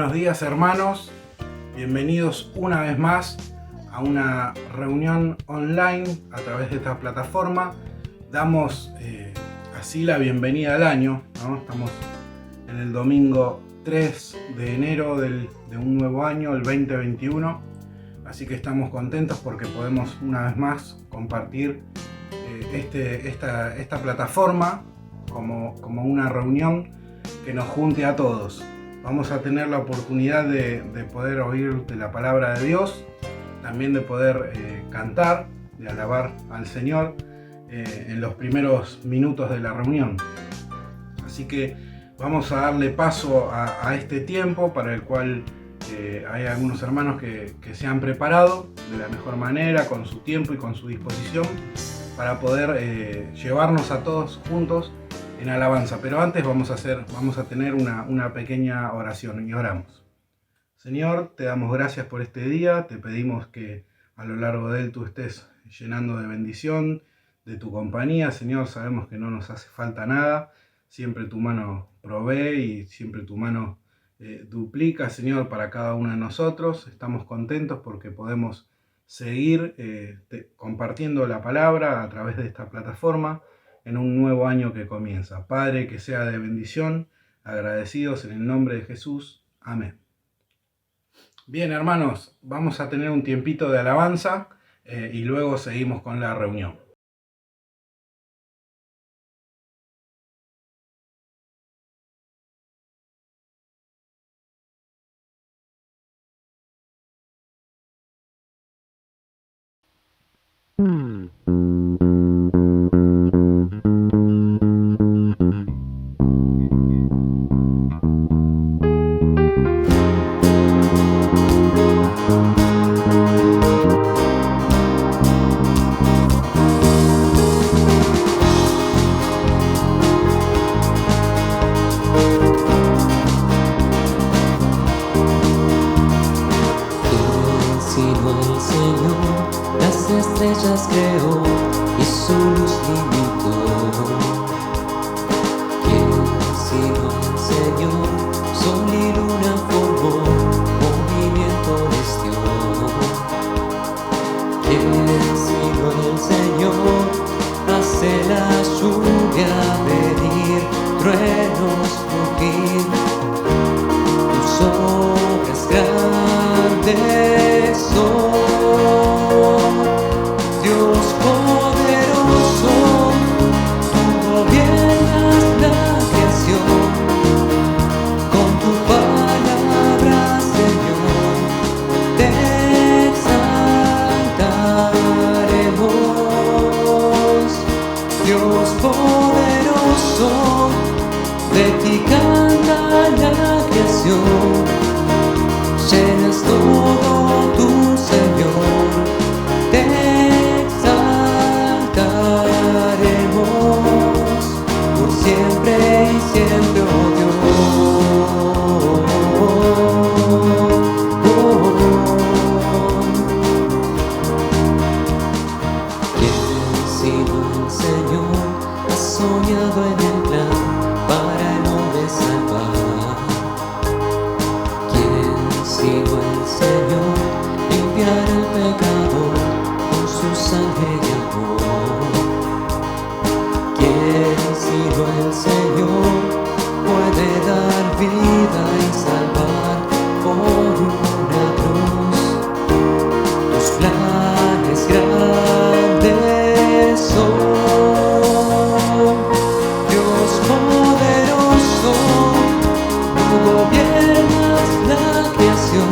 Buenos días, hermanos, bienvenidos una vez más a una reunión online a través de esta plataforma. Damos así la bienvenida al año, ¿no? Estamos en el domingo 3 de enero de un nuevo año, el 2021, así que estamos contentos porque podemos una vez más compartir esta plataforma como una reunión que nos junte a todos. Vamos a tener la oportunidad de poder oír de la palabra de Dios, también de poder cantar, de alabar al Señor en los primeros minutos de la reunión. Así que vamos a darle paso a este tiempo para el cual hay algunos hermanos que se han preparado de la mejor manera, con su tiempo y con su disposición, para poder llevarnos a todos juntos en alabanza. Pero antes vamos a tener una pequeña oración y oramos. Señor, te damos gracias por este día, te pedimos que a lo largo de él tú estés llenando de bendición, de tu compañía. Señor, sabemos que no nos hace falta nada, siempre tu mano provee y siempre tu mano duplica, Señor, para cada uno de nosotros. Estamos contentos porque podemos seguir compartiendo la palabra a través de esta plataforma en un nuevo año que comienza. Padre, que sea de bendición, agradecidos en el nombre de Jesús. Amén. Bien, hermanos, vamos a tener un tiempito de alabanza y luego seguimos con la reunión. Estrellas creó y su luz limitó. ¿Quién sino el Señor? Sol y luna formó, movimiento les dio. ¿Quién sino el Señor? Hace la lluvia venir, truenos rugir. Tus obras grandes son. Dios poderoso, tú gobiernas la creación. Con tu palabra, Señor, te exaltaremos. Dios poderoso, de ti canta la creación. Llenas todo tu Señor, te exaltaremos por siempre y siempre, oh Dios. ¿Quién sino el Señor ha soñado en el plan para el hombre salvar? ¿Quién sino el Señor limpiar el pecado con su sangre y amor? ¿Quién sino el Señor puede dar vida y salvar por una cruz? Tus planes grandes son. Dios poderoso, tú gobiernas la creación.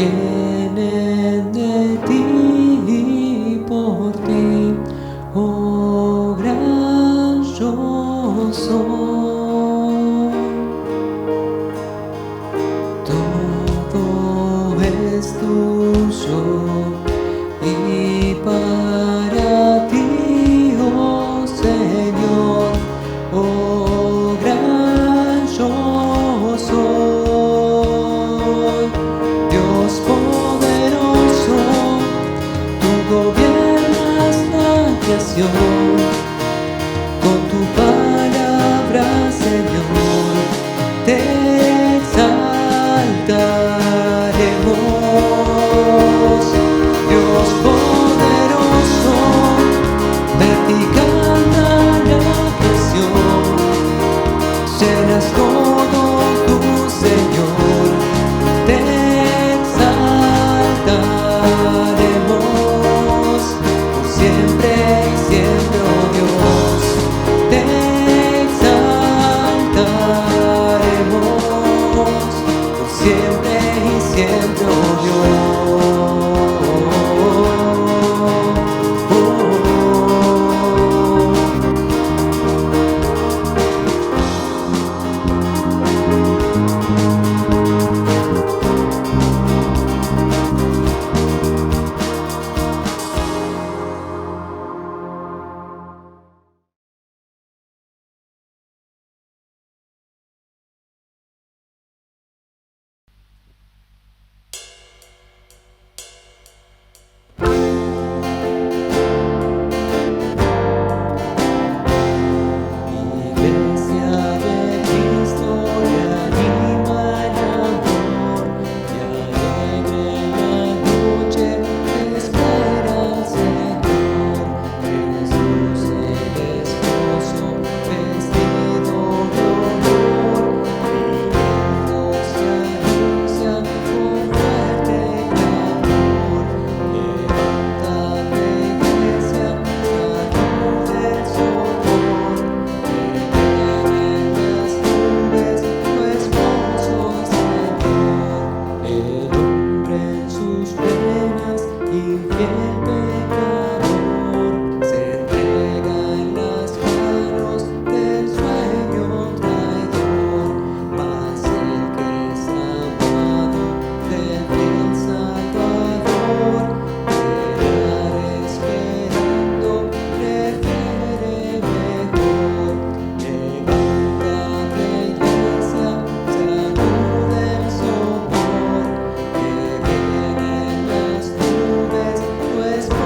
vienen de ti, por ti, oh gran yo soy. Todo es tuyo y para ti, oh Señor, oh gran yo soy. Dios poderoso, tú gobiernas la creación, con tu palabra, Señor, te exaltaremos. Dios poderoso, vertical la creación, llenas todo tu Señor, te exaltaremos por siempre y siempre, oh Dios, te exaltaremos por siempre y siempre, oh Dios. Iglesia de Cristo, reanima el amor, y alegre la noche espera al Señor. Jesús el esposo, vestido de honor, viviendo se anuncia con fuerte clamor. Levántate, iglesia, salud del socorro. En las nubes, tu esposo Señor, el hombre en sus penas, infiel pecador, se entrega en las manos del sueño traidor, mas el que es amado del fiel Salvador, quedar esperando prefiere mejor. Levántate, iglesia, salud del sopor, que viene en las nubes, tu esposo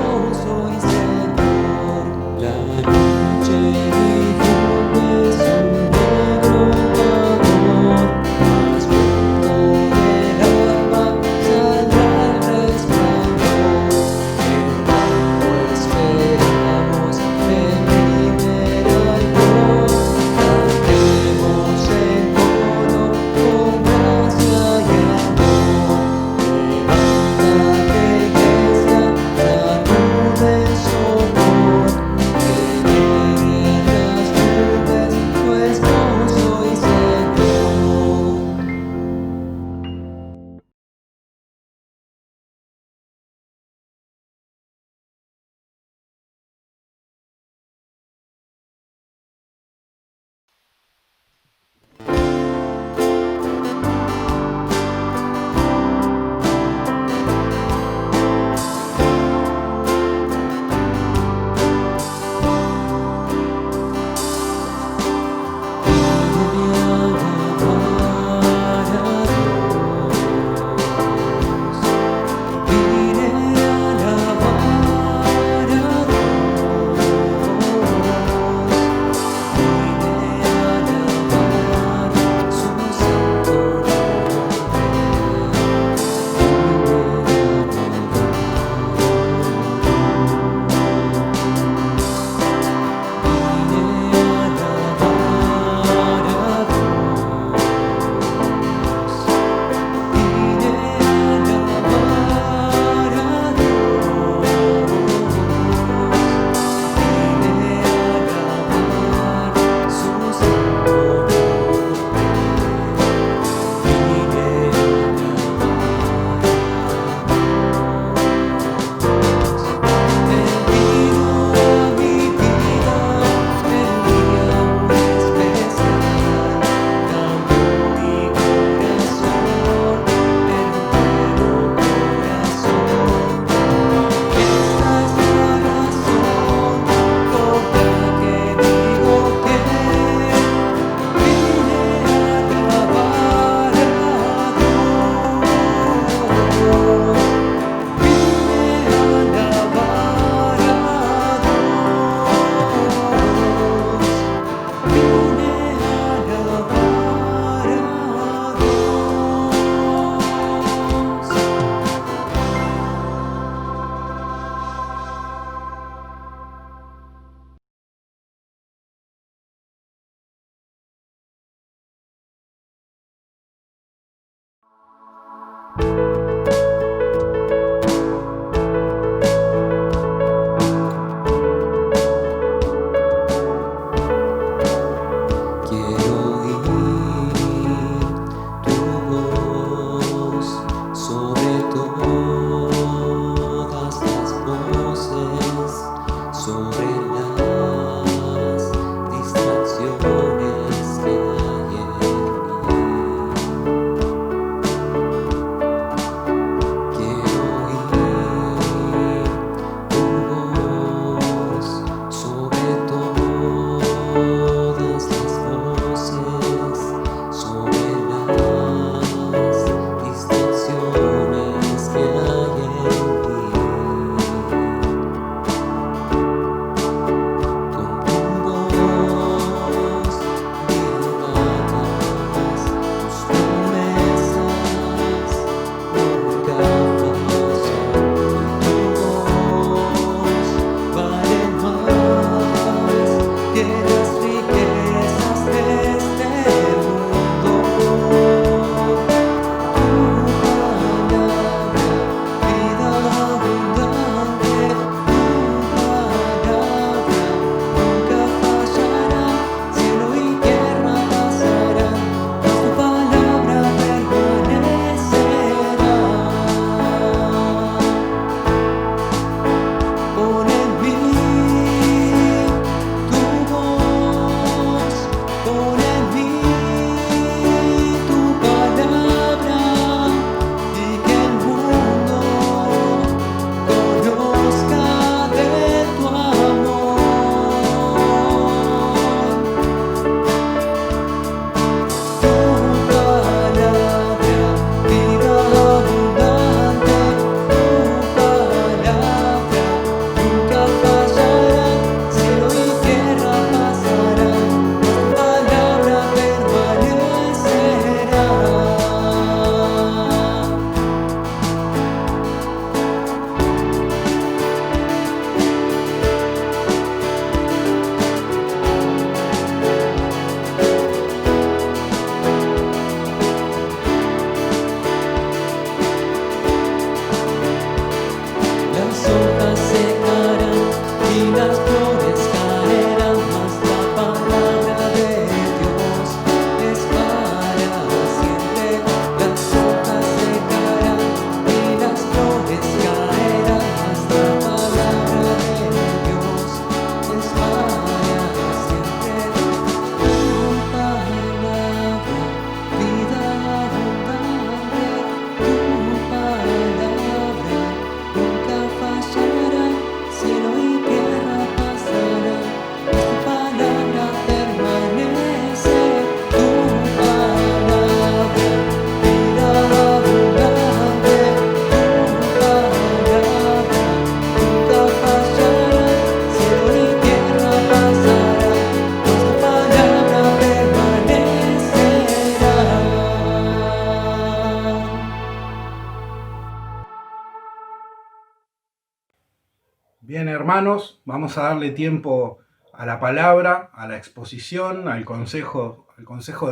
Bien, hermanos, vamos a darle tiempo a la palabra, a la exposición, al consejo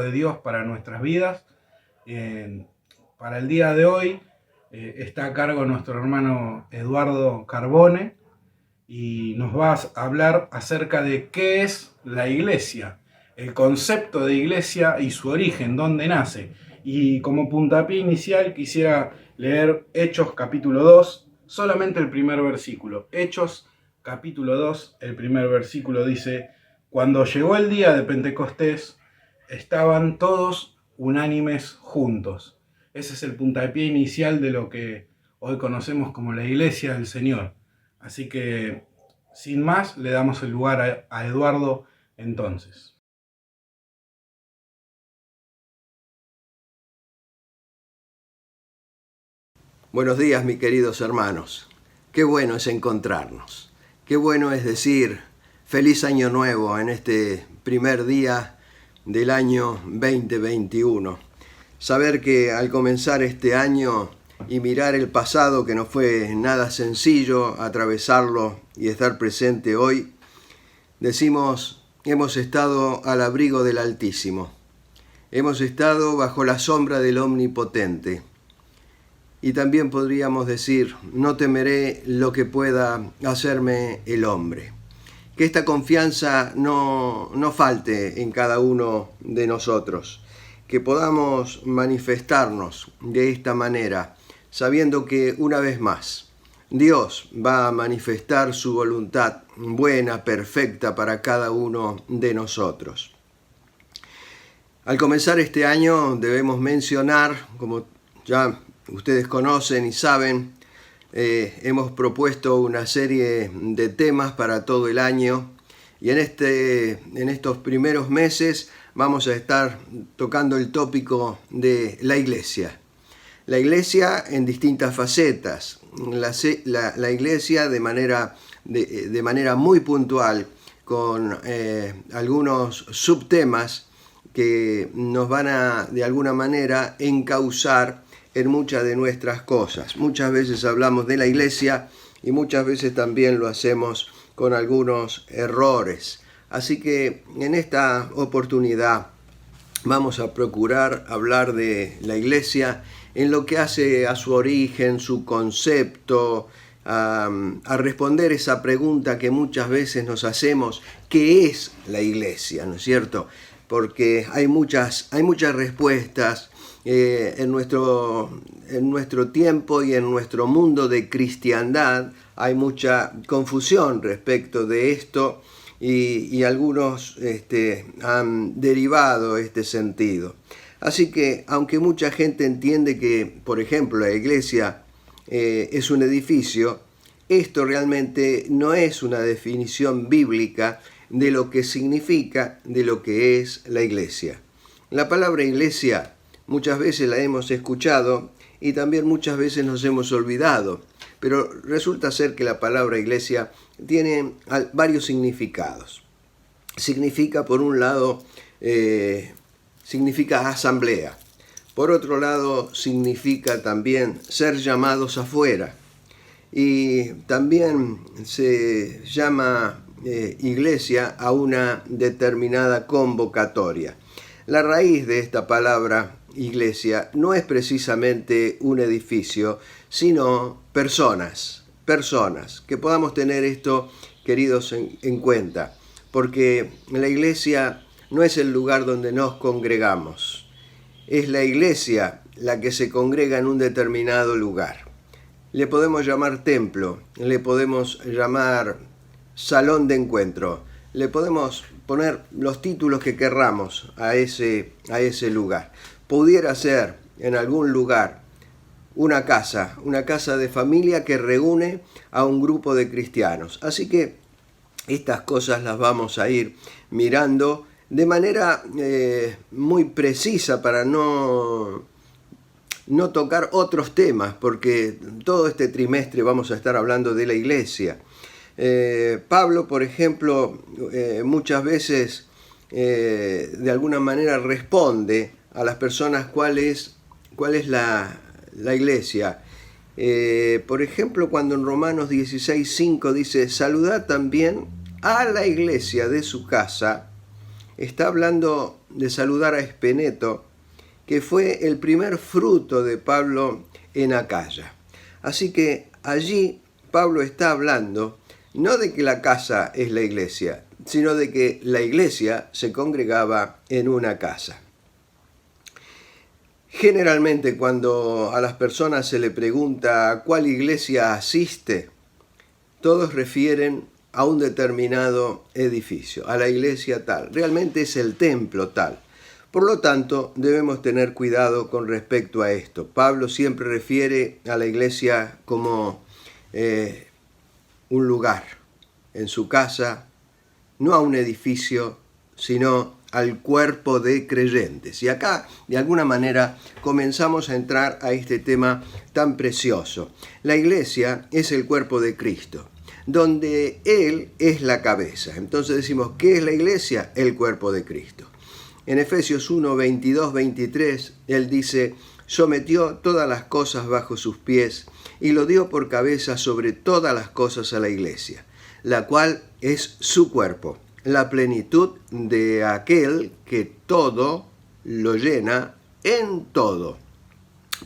de Dios para nuestras vidas. Para el día de hoy está a cargo nuestro hermano Eduardo Carbone y nos va a hablar acerca de qué es la iglesia, el concepto de iglesia y su origen, dónde nace. Y como puntapié inicial quisiera leer Hechos capítulo 2, solamente el primer versículo. Hechos capítulo 2, el primer versículo dice: cuando llegó el día de Pentecostés, estaban todos unánimes juntos. Ese es el puntapié inicial de lo que hoy conocemos como la iglesia del Señor. Así que, sin más, le damos el lugar a Eduardo entonces. Buenos días, mis queridos hermanos. Qué bueno es encontrarnos. Qué bueno es decir feliz año nuevo en este primer día del año 2021. Saber que al comenzar este año y mirar el pasado, que no fue nada sencillo atravesarlo y estar presente hoy, decimos, hemos estado al abrigo del Altísimo. Hemos estado bajo la sombra del Omnipotente. Y también podríamos decir, no temeré lo que pueda hacerme el hombre. Que esta confianza no falte en cada uno de nosotros. Que podamos manifestarnos de esta manera, sabiendo que una vez más, Dios va a manifestar su voluntad buena, perfecta para cada uno de nosotros. Al comenzar este año debemos mencionar, como ya ustedes conocen y saben, hemos propuesto una serie de temas para todo el año y en estos primeros meses vamos a estar tocando el tópico de la iglesia. La iglesia en distintas facetas, la iglesia de manera muy puntual, con algunos subtemas que nos van a de alguna manera encauzar en muchas de nuestras cosas. Muchas veces hablamos de la iglesia y muchas veces también lo hacemos con algunos errores. Así que en esta oportunidad vamos a procurar hablar de la iglesia en lo que hace a su origen, su concepto, a responder esa pregunta que muchas veces nos hacemos: ¿qué es la iglesia? ¿No es cierto? Porque hay muchas respuestas. En nuestro tiempo y en nuestro mundo de cristiandad hay mucha confusión respecto de esto y algunos han derivado este sentido. Así que, aunque mucha gente entiende que, por ejemplo, la iglesia es un edificio, esto realmente no es una definición bíblica de lo que significa, de lo que es la iglesia. La palabra iglesia muchas veces la hemos escuchado y también muchas veces nos hemos olvidado, pero resulta ser que la palabra iglesia tiene varios significados. Significa, por un lado, significa asamblea. Por otro lado, significa también ser llamados afuera. Y también se llama iglesia a una determinada convocatoria. La raíz de esta palabra iglesia no es precisamente un edificio, sino personas, que podamos tener esto, queridos, en cuenta, porque la iglesia no es el lugar donde nos congregamos, es la iglesia la que se congrega en un determinado lugar. Le podemos llamar templo, le podemos llamar salón de encuentro, le podemos poner los títulos que querramos a ese lugar. Pudiera ser en algún lugar una casa de familia que reúne a un grupo de cristianos. Así que estas cosas las vamos a ir mirando de manera muy precisa para no tocar otros temas, porque todo este trimestre vamos a estar hablando de la iglesia. Pablo, por ejemplo, muchas veces de alguna manera responde a las personas cuál es la iglesia. Por ejemplo, cuando en Romanos 16:5 dice, saludad también a la iglesia de su casa, está hablando de saludar a Espeneto, que fue el primer fruto de Pablo en Acaya. Así que allí Pablo está hablando no de que la casa es la iglesia, sino de que la iglesia se congregaba en una casa. Generalmente cuando a las personas se le pregunta a cuál iglesia asiste, todos refieren a un determinado edificio, a la iglesia tal. Realmente es el templo tal. Por lo tanto, debemos tener cuidado con respecto a esto. Pablo siempre refiere a la iglesia como un lugar en su casa, no a un edificio, sino al cuerpo de creyentes. Y acá, de alguna manera, comenzamos a entrar a este tema tan precioso. La iglesia es el cuerpo de Cristo, donde Él es la cabeza. Entonces decimos, ¿qué es la iglesia? El cuerpo de Cristo. En Efesios 1, 22, 23, Él dice, sometió todas las cosas bajo sus pies y lo dio por cabeza sobre todas las cosas a la iglesia, la cual es su cuerpo, la plenitud de aquel que todo lo llena en todo.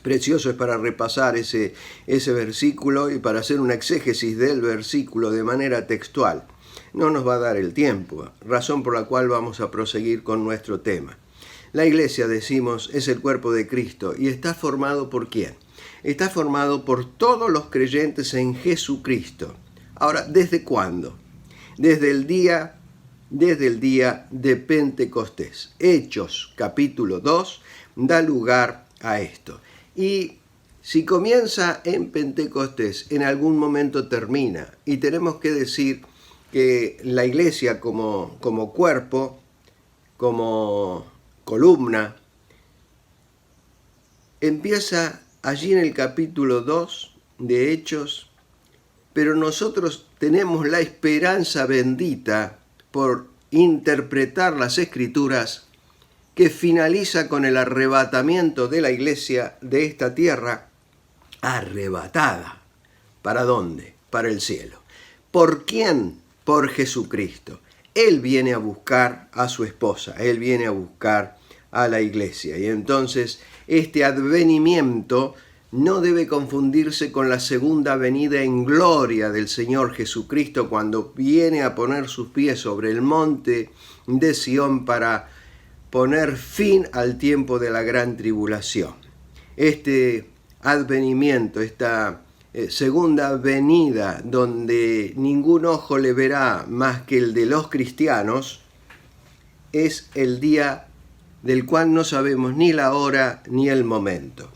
Precioso es para repasar ese versículo y para hacer una exégesis del versículo de manera textual. No nos va a dar el tiempo, razón por la cual vamos a proseguir con nuestro tema. La iglesia, decimos, es el cuerpo de Cristo y está formado ¿por quién? Está formado por todos los creyentes en Jesucristo. Ahora, ¿desde cuándo? Desde el día de Pentecostés. Hechos, capítulo 2, da lugar a esto. Y si comienza en Pentecostés, en algún momento termina. Y tenemos que decir que la iglesia como cuerpo, como columna, empieza allí en el capítulo 2 de Hechos, pero nosotros tenemos la esperanza bendita por interpretar las Escrituras que finaliza con el arrebatamiento de la iglesia de esta tierra, arrebatada. ¿Para dónde? Para el cielo. ¿Por quién? Por Jesucristo. Él viene a buscar a su esposa, Él viene a buscar a la iglesia. Y entonces este advenimiento no debe confundirse con la segunda venida en gloria del Señor Jesucristo cuando viene a poner sus pies sobre el monte de Sión para poner fin al tiempo de la gran tribulación. Este advenimiento, esta segunda venida donde ningún ojo le verá más que el de los cristianos, es el día del cual no sabemos ni la hora ni el momento.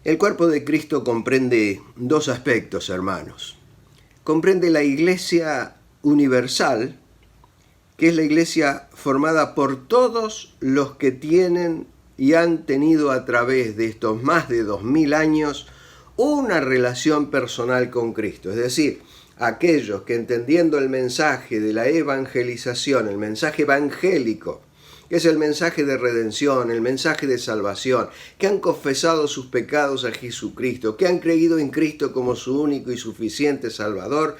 El cuerpo de Cristo comprende dos aspectos, hermanos. Comprende la iglesia universal, que es la iglesia formada por todos los que tienen y han tenido a través de estos más de 2000 años una relación personal con Cristo. Es decir, aquellos que entendiendo el mensaje de la evangelización, el mensaje evangélico, que es el mensaje de redención, el mensaje de salvación, que han confesado sus pecados a Jesucristo, que han creído en Cristo como su único y suficiente Salvador,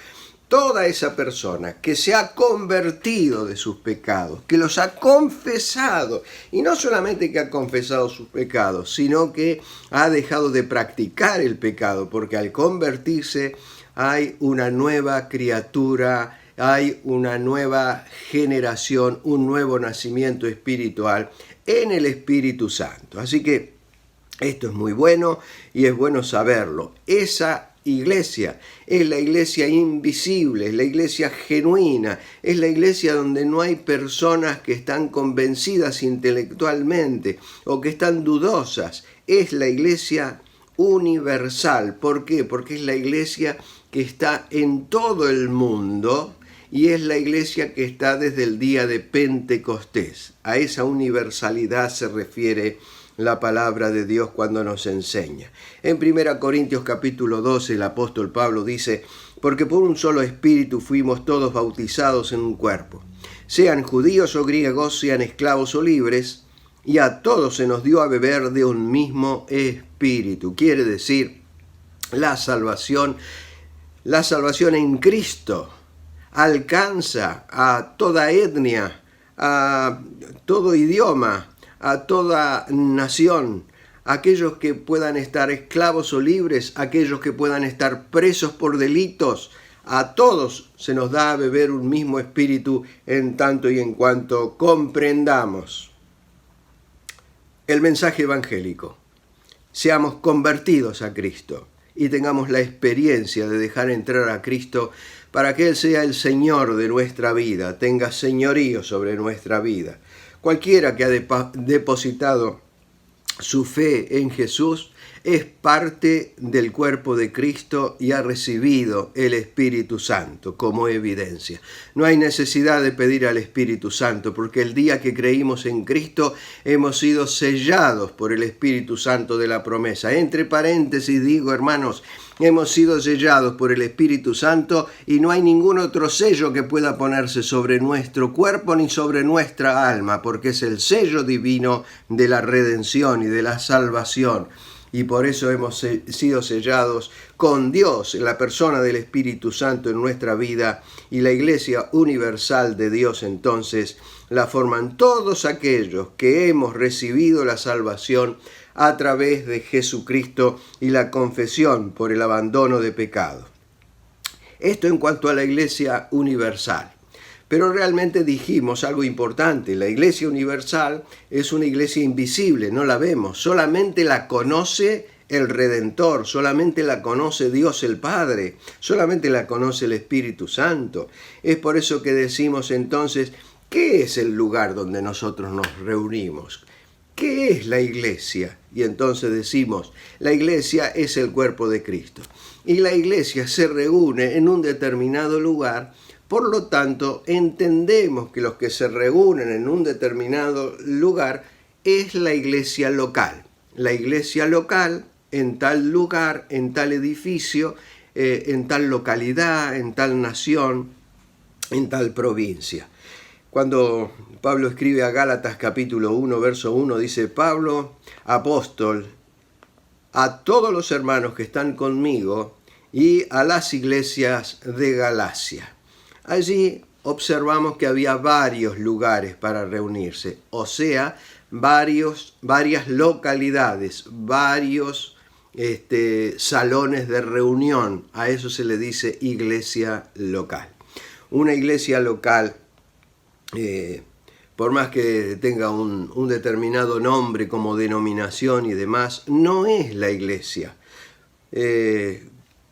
toda esa persona que se ha convertido de sus pecados, que los ha confesado, y no solamente que ha confesado sus pecados, sino que ha dejado de practicar el pecado, porque al convertirse hay una nueva criatura, hay una nueva generación, un nuevo nacimiento espiritual en el Espíritu Santo. Así que esto es muy bueno y es bueno saberlo. Esa iglesia es la iglesia invisible, es la iglesia genuina, es la iglesia donde no hay personas que están convencidas intelectualmente o que están dudosas. Es la iglesia universal. ¿Por qué? Porque es la iglesia que está en todo el mundo y es la iglesia que está desde el día de Pentecostés. A esa universalidad se refiere la palabra de Dios cuando nos enseña. En 1 Corintios capítulo 12 el apóstol Pablo dice, porque por un solo espíritu fuimos todos bautizados en un cuerpo, sean judíos o griegos, sean esclavos o libres, y a todos se nos dio a beber de un mismo espíritu. Quiere decir La salvación en Cristo alcanza a toda etnia, a todo idioma, a toda nación, aquellos que puedan estar esclavos o libres, aquellos que puedan estar presos por delitos. A todos se nos da a beber un mismo espíritu en tanto y en cuanto comprendamos el mensaje evangélico. Seamos convertidos a Cristo y tengamos la experiencia de dejar entrar a Cristo para que Él sea el Señor de nuestra vida, tenga señorío sobre nuestra vida. Cualquiera que ha depositado su fe en Jesús es parte del cuerpo de Cristo y ha recibido el Espíritu Santo como evidencia. No hay necesidad de pedir al Espíritu Santo, porque el día que creímos en Cristo hemos sido sellados por el Espíritu Santo de la promesa. Entre paréntesis digo, hermanos, hemos sido sellados por el Espíritu Santo y no hay ningún otro sello que pueda ponerse sobre nuestro cuerpo ni sobre nuestra alma, porque es el sello divino de la redención y de la salvación. Y por eso hemos sido sellados con Dios en la persona del Espíritu Santo en nuestra vida, y la Iglesia universal de Dios entonces la forman todos aquellos que hemos recibido la salvación a través de Jesucristo y la confesión por el abandono de pecado. Esto en cuanto a la Iglesia universal. Pero realmente dijimos algo importante: la Iglesia universal es una iglesia invisible, no la vemos, solamente la conoce el Redentor, solamente la conoce Dios el Padre, solamente la conoce el Espíritu Santo. Es por eso que decimos entonces, ¿qué es el lugar donde nosotros nos reunimos? ¿Qué es la iglesia? Y entonces decimos, la iglesia es el cuerpo de Cristo. Y la iglesia se reúne en un determinado lugar. Por lo tanto, entendemos que los que se reúnen en un determinado lugar es la iglesia local. La iglesia local en tal lugar, en tal edificio, en tal localidad, en tal nación, en tal provincia. Cuando Pablo escribe a Gálatas capítulo 1, verso 1, dice: Pablo, apóstol, a todos los hermanos que están conmigo y a las iglesias de Galacia. Allí observamos que había varios lugares para reunirse, o sea, varias localidades, varios salones de reunión. A eso se le dice iglesia local. Una iglesia local, por más que tenga un determinado nombre como denominación y demás, no es la iglesia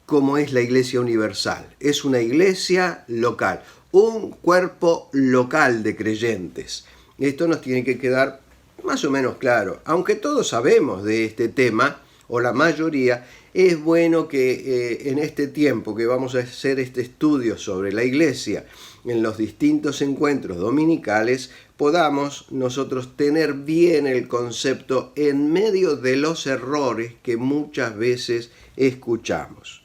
como es la iglesia universal. Es una iglesia local, un cuerpo local de creyentes. Esto nos tiene que quedar más o menos claro. Aunque todos sabemos de este tema, o la mayoría, es bueno que en este tiempo que vamos a hacer este estudio sobre la iglesia, en los distintos encuentros dominicales, podamos nosotros tener bien el concepto en medio de los errores que muchas veces escuchamos.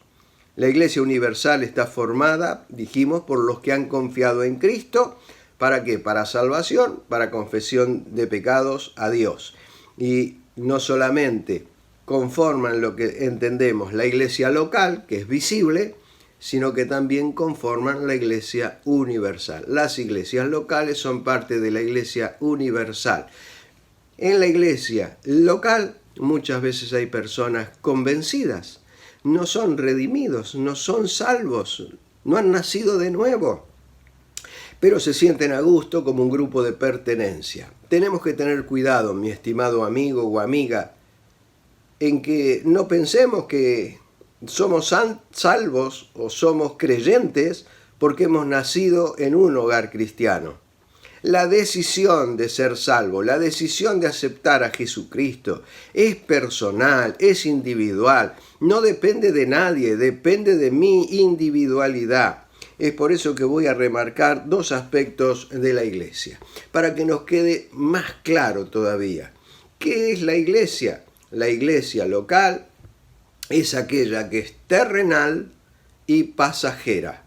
La Iglesia Universal está formada, dijimos, por los que han confiado en Cristo. ¿Para qué? Para salvación, para confesión de pecados a Dios. Y no solamente conforman lo que entendemos la iglesia local, que es visible, sino que también conforman la iglesia universal. Las iglesias locales son parte de la iglesia universal. En la iglesia local muchas veces hay personas convencidas, no son redimidos, no son salvos, no han nacido de nuevo, pero se sienten a gusto como un grupo de pertenencia. Tenemos que tener cuidado, mi estimado amigo o amiga, en que no pensemos que somos salvos o somos creyentes porque hemos nacido en un hogar cristiano. La decisión de ser salvo, la decisión de aceptar a Jesucristo es personal, es individual, no depende de nadie, depende de mi individualidad. Es por eso que voy a remarcar dos aspectos de la iglesia, para que nos quede más claro todavía. ¿Qué es la iglesia? La iglesia local es aquella que es terrenal y pasajera.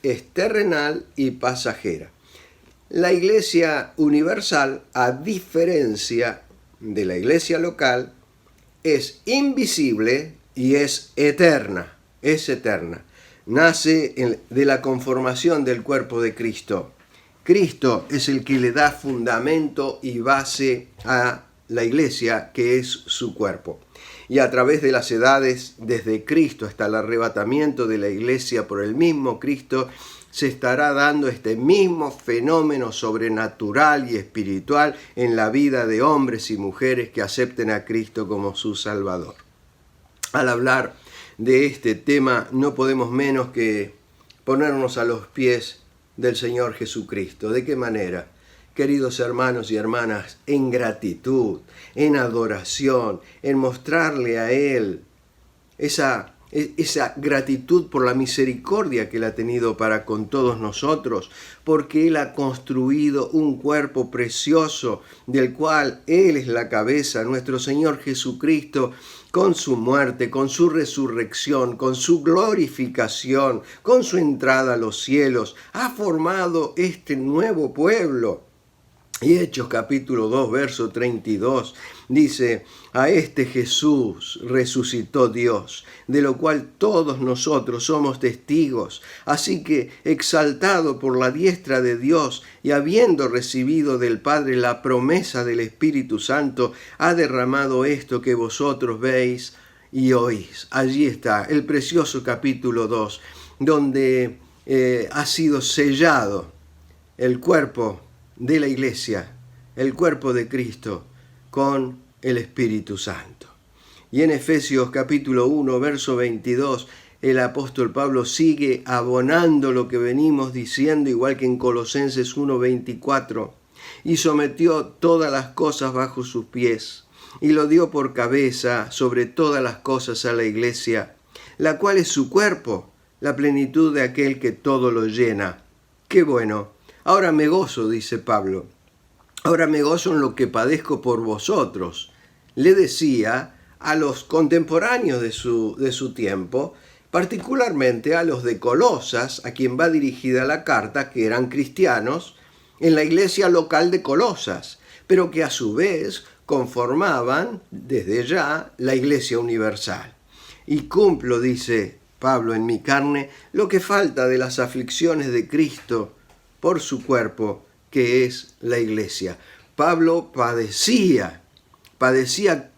Es terrenal y pasajera. La iglesia universal, a diferencia de la iglesia local, es invisible y es eterna, Nace de la conformación del cuerpo de Cristo. Cristo es el que le da fundamento y base a la iglesia, que es su cuerpo. Y a través de las edades, desde Cristo hasta el arrebatamiento de la iglesia por el mismo Cristo, se estará dando este mismo fenómeno sobrenatural y espiritual en la vida de hombres y mujeres que acepten a Cristo como su Salvador. Al hablar de este tema, no podemos menos que ponernos a los pies del Señor Jesucristo. ¿De qué manera? Queridos hermanos y hermanas, en gratitud, en adoración, en mostrarle a Él esa gratitud por la misericordia que Él ha tenido para con todos nosotros, porque Él ha construido un cuerpo precioso del cual Él es la cabeza, nuestro Señor Jesucristo, con su muerte, con su resurrección, con su glorificación, con su entrada a los cielos, ha formado este nuevo pueblo. Y Hechos capítulo 2, verso 32, dice: a este Jesús resucitó Dios, de lo cual todos nosotros somos testigos. Así que, exaltado por la diestra de Dios y habiendo recibido del Padre la promesa del Espíritu Santo, ha derramado esto que vosotros veis y oís. Allí está el precioso capítulo 2, donde ha sido sellado el cuerpo de la iglesia, el cuerpo de Cristo, con el Espíritu Santo. Y en Efesios capítulo 1, verso 22, el apóstol Pablo sigue abonando lo que venimos diciendo, igual que en Colosenses 1, 24, y sometió todas las cosas bajo sus pies, y lo dio por cabeza sobre todas las cosas a la iglesia, la cual es su cuerpo, la plenitud de aquel que todo lo llena. ¡Qué bueno! Ahora me gozo, dice Pablo, ahora me gozo en lo que padezco por vosotros. Le decía a los contemporáneos de su tiempo, particularmente a los de Colosas, a quien va dirigida la carta, que eran cristianos, en la iglesia local de Colosas, pero que a su vez conformaban desde ya la iglesia universal. Y cumplo, dice Pablo, en mi carne, lo que falta de las aflicciones de Cristo por su cuerpo, que es la iglesia. Pablo padecía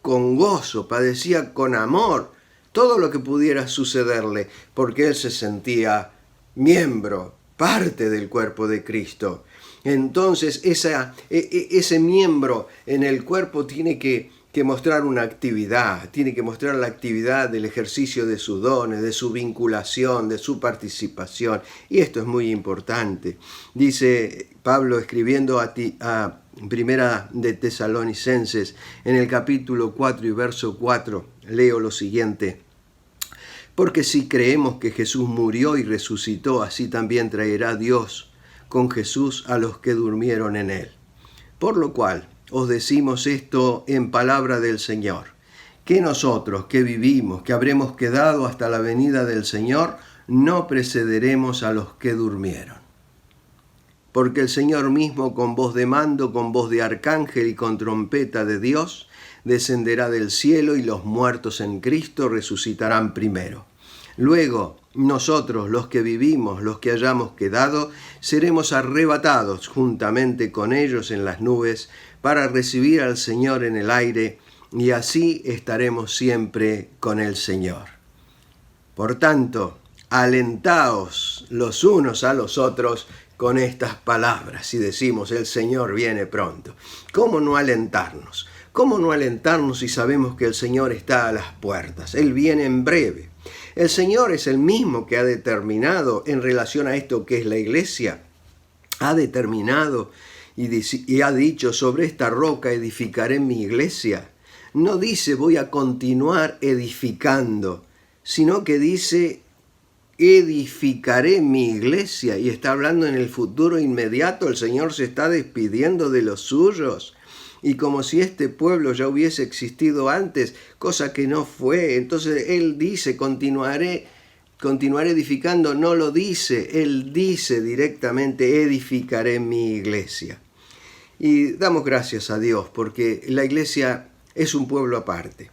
con gozo, padecía con amor todo lo que pudiera sucederle, porque él se sentía miembro, parte del cuerpo de Cristo. Entonces ese miembro en el cuerpo tiene que mostrar una actividad, tiene que mostrar la actividad del ejercicio de sus dones, de su vinculación, de su participación. Y esto es muy importante. Dice Pablo escribiendo a Primera de Tesalonicenses, en el capítulo 4 y verso 4, leo lo siguiente: porque si creemos que Jesús murió y resucitó, así también traerá Dios con Jesús a los que durmieron en él. Por lo cual os decimos esto en palabra del Señor, que nosotros que vivimos, que habremos quedado hasta la venida del Señor, no precederemos a los que durmieron. Porque el Señor mismo, con voz de mando, con voz de arcángel y con trompeta de Dios, descenderá del cielo, y los muertos en Cristo resucitarán primero. Luego, nosotros, los que vivimos, los que hayamos quedado, seremos arrebatados juntamente con ellos en las nubes para recibir al Señor en el aire, y así estaremos siempre con el Señor. Por tanto, alentaos los unos a los otros con estas palabras, y decimos: el Señor viene pronto. ¿Cómo no alentarnos? ¿Cómo no alentarnos si sabemos que el Señor está a las puertas? Él viene en breve. El Señor es el mismo que ha determinado en relación a esto que es la iglesia. Ha determinado y ha dicho: sobre esta roca edificaré mi iglesia. No dice voy a continuar edificando, sino que dice edificaré mi iglesia, y está hablando en el futuro inmediato. El Señor se está despidiendo de los suyos, y como si este pueblo ya hubiese existido antes, cosa que no fue. Entonces Él dice continuaré edificando. No lo dice, Él dice directamente: edificaré mi iglesia. Y damos gracias a Dios porque la iglesia es un pueblo aparte.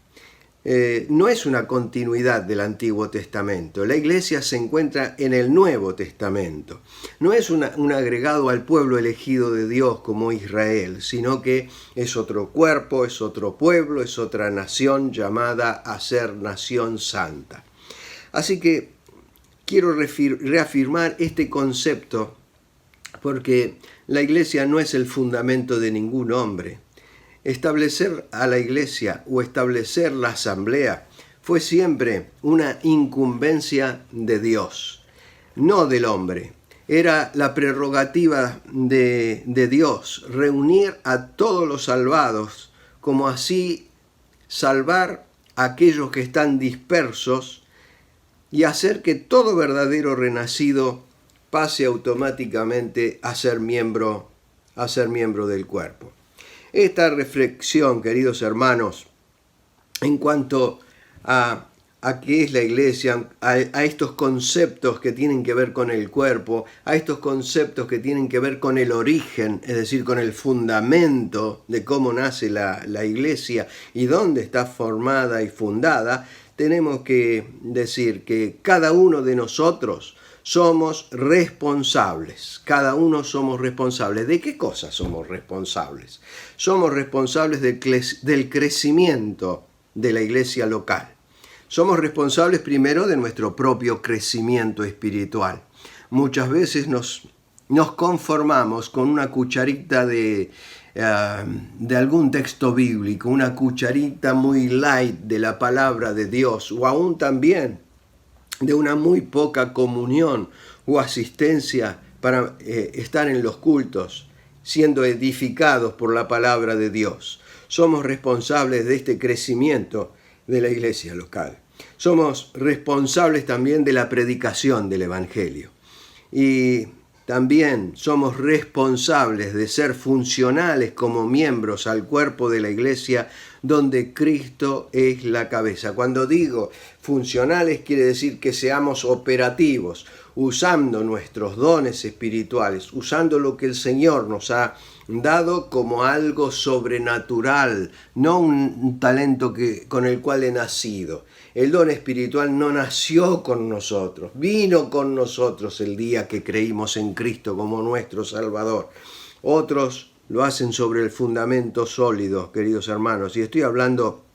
no es una continuidad del Antiguo Testamento. La iglesia se encuentra en el Nuevo Testamento. No es un agregado al pueblo elegido de Dios como Israel, sino que es otro cuerpo, es otro pueblo, es otra nación llamada a ser nación santa. Así que quiero reafirmar este concepto porque la iglesia no es el fundamento de ningún hombre. Establecer a la iglesia o establecer la asamblea fue siempre una incumbencia de Dios, no del hombre. Era la prerrogativa de Dios reunir a todos los salvados, como así salvar a aquellos que están dispersos y hacer que todo verdadero renacido pase automáticamente a ser miembro del cuerpo. Esta reflexión, queridos hermanos, en cuanto a qué es la iglesia, a estos conceptos que tienen que ver con el cuerpo, a estos conceptos que tienen que ver con el origen, es decir, con el fundamento de cómo nace la iglesia y dónde está formada y fundada, tenemos que decir que cada uno de nosotros somos responsables. Cada uno somos responsables. ¿De qué cosas somos responsables? Somos responsables del crecimiento de la iglesia local. Somos responsables primero de nuestro propio crecimiento espiritual. Muchas veces nos conformamos con una cucharita de algún texto bíblico, una cucharita muy light de la palabra de Dios, o aún también de una muy poca comunión o asistencia para estar en los cultos, siendo edificados por la palabra de Dios. Somos responsables de este crecimiento de la iglesia local. Somos responsables también de la predicación del Evangelio. Y también somos responsables de ser funcionales como miembros al cuerpo de la iglesia donde Cristo es la cabeza. Cuando digo funcionales quiere decir que seamos operativos, usando nuestros dones espirituales, usando lo que el Señor nos ha dado como algo sobrenatural, no un talento con el cual he nacido. El don espiritual no nació con nosotros, vino con nosotros el día que creímos en Cristo como nuestro Salvador. Otros lo hacen sobre el fundamento sólido, queridos hermanos, y estoy hablando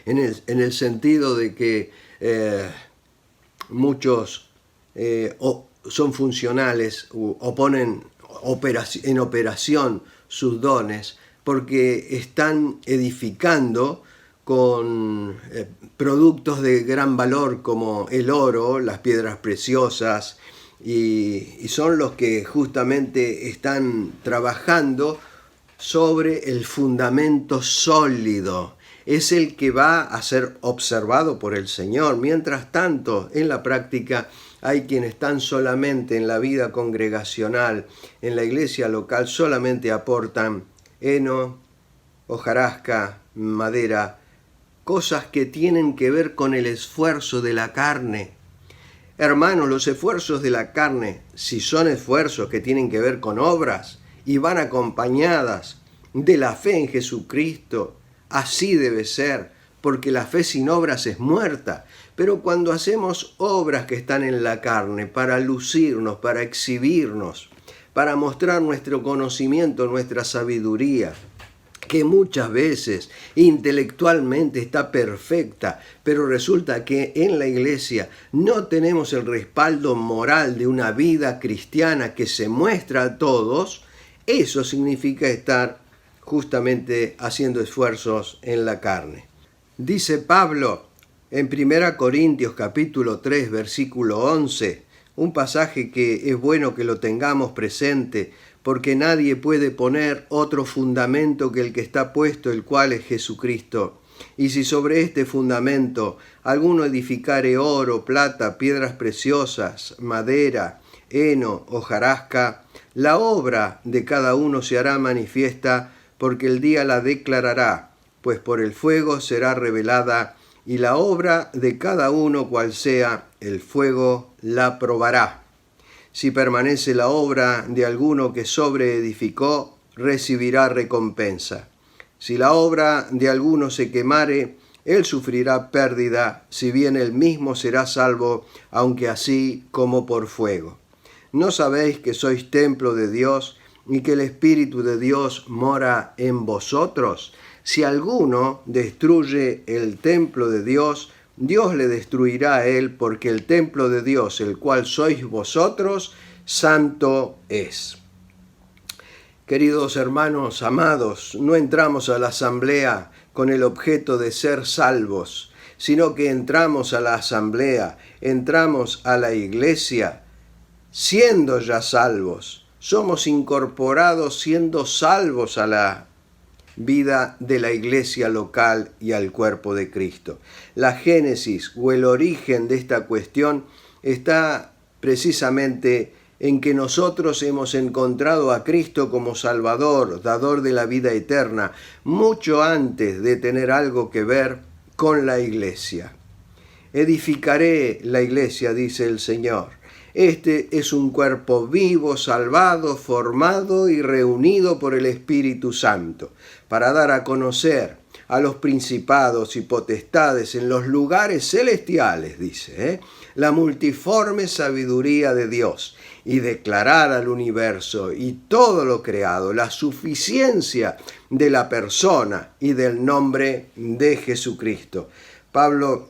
en el sentido de que muchos son funcionales o ponen en operación sus dones porque están edificando con productos de gran valor como el oro, las piedras preciosas, y son los que justamente están trabajando sobre el fundamento sólido. Es el que va a ser observado por el Señor. Mientras tanto, en la práctica hay quienes están solamente en la vida congregacional, en la iglesia local, solamente aportan heno, hojarasca, madera, cosas que tienen que ver con el esfuerzo de la carne. Hermanos, los esfuerzos de la carne, si son esfuerzos que tienen que ver con obras y van acompañadas de la fe en Jesucristo, así debe ser, porque la fe sin obras es muerta. Pero cuando hacemos obras que están en la carne para lucirnos, para exhibirnos, para mostrar nuestro conocimiento, nuestra sabiduría, que muchas veces intelectualmente está perfecta, pero resulta que en la iglesia no tenemos el respaldo moral de una vida cristiana que se muestra a todos, eso significa estar justamente haciendo esfuerzos en la carne. Dice Pablo en 1 Corintios capítulo 3, versículo 11, un pasaje que es bueno que lo tengamos presente, porque nadie puede poner otro fundamento que el que está puesto, el cual es Jesucristo. Y si sobre este fundamento alguno edificare oro, plata, piedras preciosas, madera, heno, hojarasca, la obra de cada uno se hará manifiesta, porque el día la declarará, pues por el fuego será revelada, y la obra de cada uno cual sea, el fuego la probará. Si permanece la obra de alguno que sobreedificó, recibirá recompensa. Si la obra de alguno se quemare, él sufrirá pérdida, si bien él mismo será salvo, aunque así como por fuego. ¿No sabéis que sois templo de Dios y que el Espíritu de Dios mora en vosotros? Si alguno destruye el templo de Dios, Dios le destruirá a él, porque el templo de Dios, el cual sois vosotros, santo es. Queridos hermanos amados, no entramos a la asamblea con el objeto de ser salvos, sino que entramos a la asamblea, entramos a la iglesia siendo ya salvos. Somos incorporados siendo salvos a la vida de la iglesia local y al cuerpo de Cristo. La génesis o el origen de esta cuestión está precisamente en que nosotros hemos encontrado a Cristo como Salvador, dador de la vida eterna, mucho antes de tener algo que ver con la iglesia. Edificaré la iglesia, dice el Señor. Este es un cuerpo vivo, salvado, formado y reunido por el Espíritu Santo, para dar a conocer a los principados y potestades en los lugares celestiales, dice, la multiforme sabiduría de Dios, y declarar al universo y todo lo creado la suficiencia de la persona y del nombre de Jesucristo. Pablo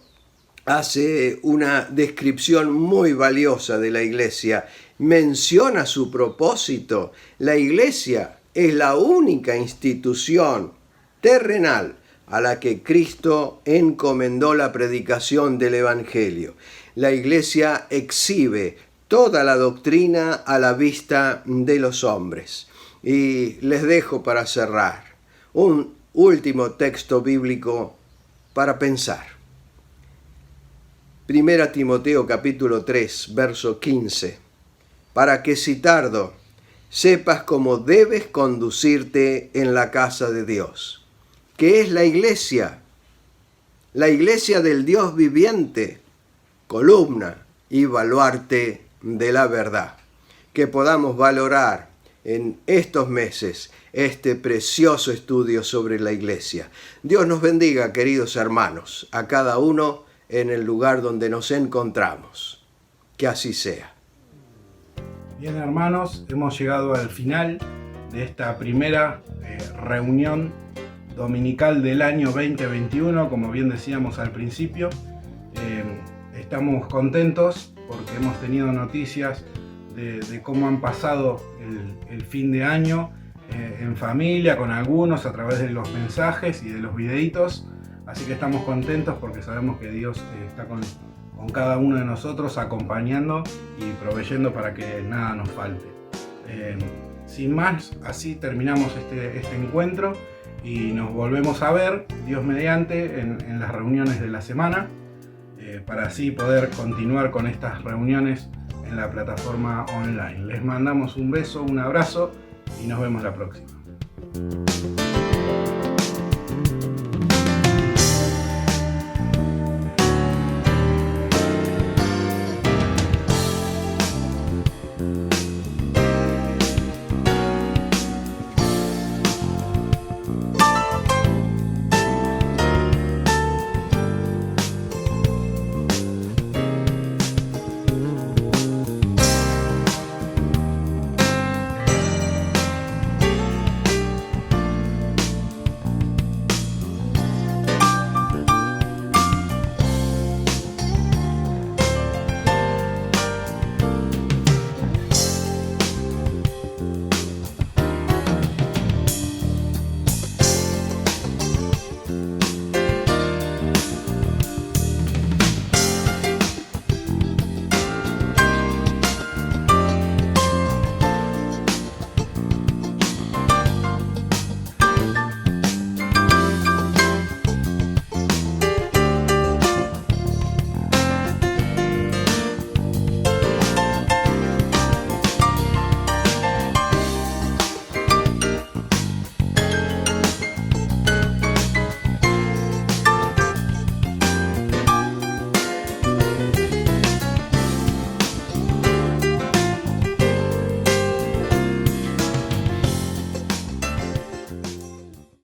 hace una descripción muy valiosa de la iglesia, menciona su propósito. La iglesia es la única institución terrenal a la que Cristo encomendó la predicación del Evangelio. La iglesia exhibe toda la doctrina a la vista de los hombres. Y les dejo para cerrar un último texto bíblico para pensar. 1 Timoteo capítulo 3, verso 15. Para que si tardo, sepas cómo debes conducirte en la casa de Dios, que es la iglesia del Dios viviente, columna y baluarte de la verdad. Que podamos valorar en estos meses este precioso estudio sobre la iglesia. Dios nos bendiga, queridos hermanos, a cada uno en el lugar donde nos encontramos. Que así sea. Bien, hermanos, hemos llegado al final de esta primera reunión dominical del año 2021, como bien decíamos al principio. Estamos contentos porque hemos tenido noticias de cómo han pasado el fin de año en familia, con algunos a través de los mensajes y de los videitos. Así que estamos contentos porque sabemos que Dios está con cada uno de nosotros, acompañando y proveyendo para que nada nos falte. Sin más, así terminamos este encuentro y nos volvemos a ver, Dios mediante, en las reuniones de la semana, para así poder continuar con estas reuniones en la plataforma online. Les mandamos un beso, un abrazo y nos vemos la próxima.